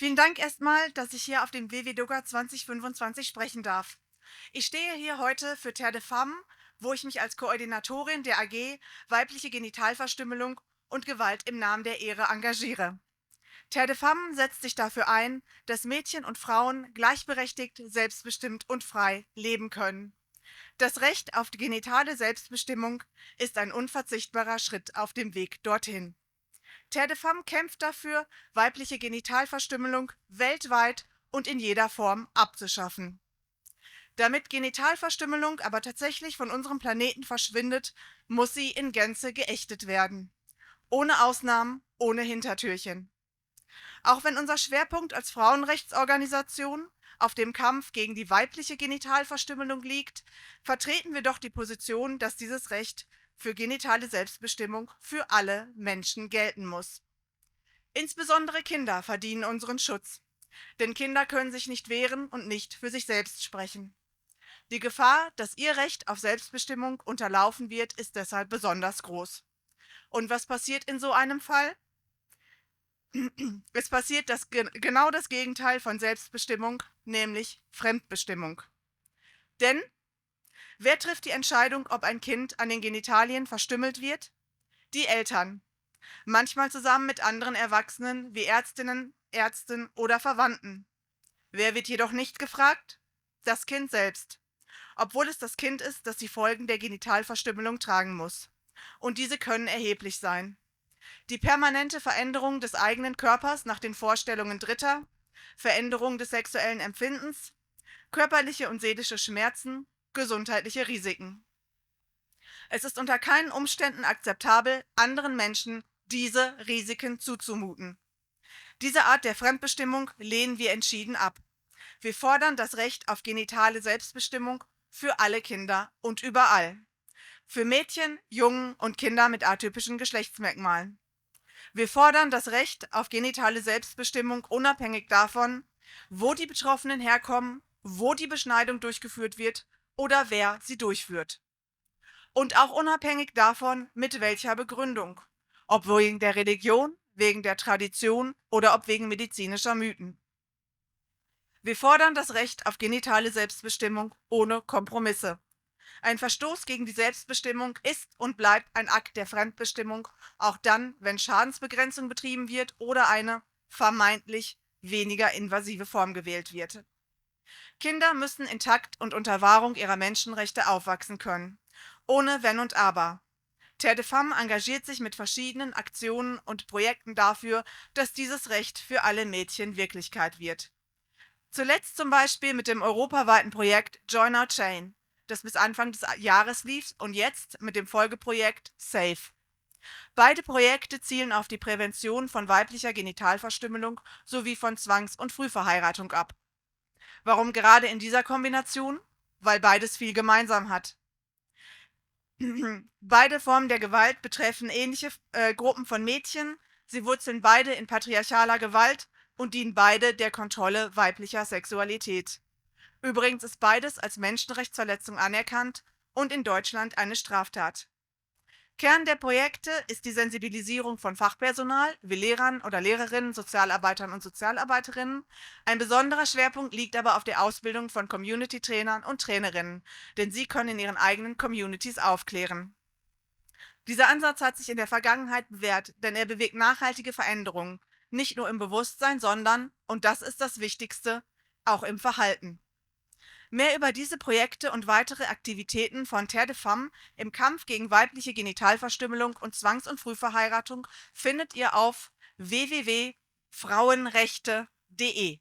Vielen Dank erstmal, dass ich hier auf dem WWDoga 2025 sprechen darf. Ich stehe hier heute für Terre de Femme, wo ich mich als Koordinatorin der AG Weibliche Genitalverstümmelung und Gewalt im Namen der Ehre engagiere. Terre de Femme setzt sich dafür ein, dass Mädchen und Frauen gleichberechtigt, selbstbestimmt und frei leben können. Das Recht auf die genitale Selbstbestimmung ist ein unverzichtbarer Schritt auf dem Weg dorthin. Terre de Femme kämpft dafür, weibliche Genitalverstümmelung weltweit und in jeder Form abzuschaffen. Damit Genitalverstümmelung aber tatsächlich von unserem Planeten verschwindet, muss sie in Gänze geächtet werden. Ohne Ausnahmen, ohne Hintertürchen. Auch wenn unser Schwerpunkt als Frauenrechtsorganisation auf dem Kampf gegen die weibliche Genitalverstümmelung liegt, vertreten wir doch die Position, dass dieses Recht für genitale Selbstbestimmung für alle Menschen gelten muss. Insbesondere Kinder verdienen unseren Schutz, denn Kinder können sich nicht wehren und nicht für sich selbst sprechen. Die Gefahr, dass ihr Recht auf Selbstbestimmung unterlaufen wird, ist deshalb besonders groß. Und was passiert in so einem Fall? Es passiert genau das Gegenteil von Selbstbestimmung, nämlich Fremdbestimmung. Denn wer trifft die Entscheidung, ob ein Kind an den Genitalien verstümmelt wird? Die Eltern. Manchmal zusammen mit anderen Erwachsenen wie Ärztinnen, Ärzten oder Verwandten. Wer wird jedoch nicht gefragt? Das Kind selbst. Obwohl es das Kind ist, das die Folgen der Genitalverstümmelung tragen muss. Und diese können erheblich sein. Die permanente Veränderung des eigenen Körpers nach den Vorstellungen Dritter, Veränderung des sexuellen Empfindens, körperliche und seelische Schmerzen, gesundheitliche Risiken. Es ist unter keinen Umständen akzeptabel, anderen Menschen diese Risiken zuzumuten. Diese Art der Fremdbestimmung lehnen wir entschieden ab. Wir fordern das Recht auf genitale Selbstbestimmung für alle Kinder und überall. Für Mädchen, Jungen und Kinder mit atypischen Geschlechtsmerkmalen. Wir fordern das Recht auf genitale Selbstbestimmung unabhängig davon, wo die Betroffenen herkommen, wo die Beschneidung durchgeführt wird oder wer sie durchführt. Und auch unabhängig davon, mit welcher Begründung. Ob wegen der Religion, wegen der Tradition oder ob wegen medizinischer Mythen. Wir fordern das Recht auf genitale Selbstbestimmung ohne Kompromisse. Ein Verstoß gegen die Selbstbestimmung ist und bleibt ein Akt der Fremdbestimmung, auch dann, wenn Schadensbegrenzung betrieben wird oder eine vermeintlich weniger invasive Form gewählt wird. Kinder müssen intakt und unter Wahrung ihrer Menschenrechte aufwachsen können, ohne Wenn und Aber. Terre de Femme engagiert sich mit verschiedenen Aktionen und Projekten dafür, dass dieses Recht für alle Mädchen Wirklichkeit wird. Zuletzt zum Beispiel mit dem europaweiten Projekt Join Our Chain, das bis Anfang des Jahres lief, und jetzt mit dem Folgeprojekt SAFE. Beide Projekte zielen auf die Prävention von weiblicher Genitalverstümmelung sowie von Zwangs- und Frühverheiratung ab. Warum gerade in dieser Kombination? Weil beides viel gemeinsam hat. Beide Formen der Gewalt betreffen ähnliche Gruppen von Mädchen, sie wurzeln beide in patriarchaler Gewalt und dienen beide der Kontrolle weiblicher Sexualität. Übrigens ist beides als Menschenrechtsverletzung anerkannt und in Deutschland eine Straftat. Kern der Projekte ist die Sensibilisierung von Fachpersonal wie Lehrern oder Lehrerinnen, Sozialarbeitern und Sozialarbeiterinnen. Ein besonderer Schwerpunkt liegt aber auf der Ausbildung von Community-Trainern und Trainerinnen, denn sie können in ihren eigenen Communities aufklären. Dieser Ansatz hat sich in der Vergangenheit bewährt, denn er bewegt nachhaltige Veränderungen, nicht nur im Bewusstsein, sondern, und das ist das Wichtigste, auch im Verhalten. Mehr über diese Projekte und weitere Aktivitäten von Terre de Femme im Kampf gegen weibliche Genitalverstümmelung und Zwangs- und Frühverheiratung findet ihr auf www.frauenrechte.de.